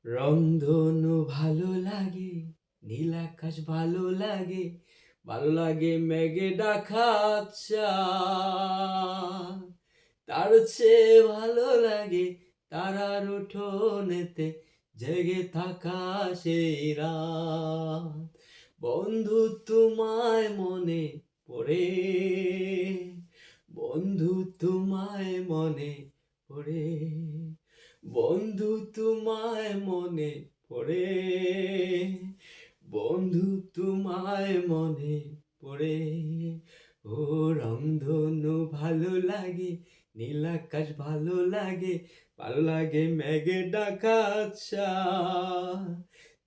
রংধনু ভালো লাগে, নীল আকাশ ভালো লাগে, ভালো লাগে মেঘে ঢাকা চাঁদ। তার চেয়ে ভালো লাগে তারার উঠোনেতে জেগে থাকা সেই রাত। বন্ধু তোমায় মনে পড়ে, বন্ধু তোমায় মনে পড়ে, বন্ধু তোমায় মনে পড়ে, বন্ধু তোমায় মনে পড়ে। ও রংধনু ভালো লাগে, নীল আকাশ ভালো লাগে, ভালো লাগে মেঘে ঢাকা চাঁদ।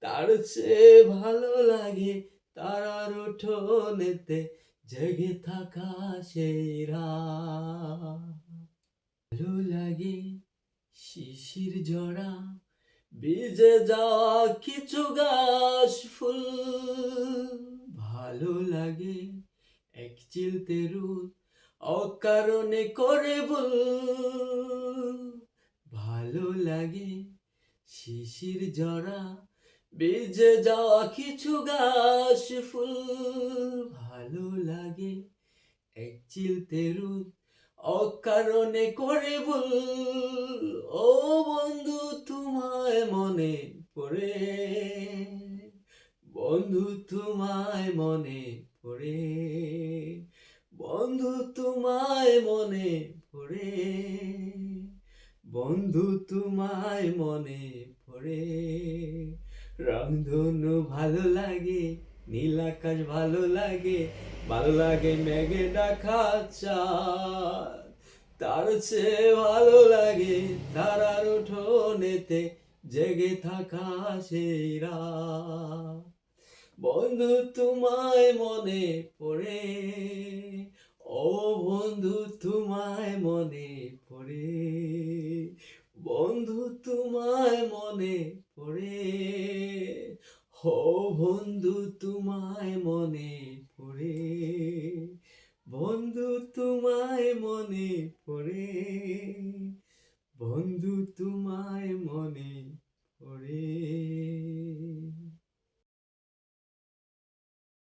তার চেয়ে ভালো লাগে তারার উঠোনেতে জেগে থাকা সেই রাত। ভালো লাগে শিশির ঝরা, ভিজে যাওয়া কিছু ঘাস ফুল। ভালো লাগে এক চিলতে রোদ অকারণে করে ভুল। ভালো লাগে শিশির ঝরা, ভিজে যাওয়া কিছু ঘাস ফুল। ভালো লাগে এক চিলতে রোদ অকারণে করে ভুল। ও বন্ধু তোমায় মনে পড়ে, বন্ধু তোমায় মনে পড়ে, বন্ধু তোমায় মনে পড়ে, বন্ধু তোমায় মনে পড়ে। রংধনু ভালো লাগে, নীল আকাশ ভালো লাগে, ভালো লাগে মেঘে ঢাকা চাঁদ। তার চেয়ে ভালো লাগে তারার উঠোনেতে জেগে থাকা সেই রাত। বন্ধু তোমায় মনে পড়ে, ও বন্ধু তোমায় মনে পড়ে, বন্ধু তোমায় মনে পড়ে, ও বন্ধু তোমায় মনে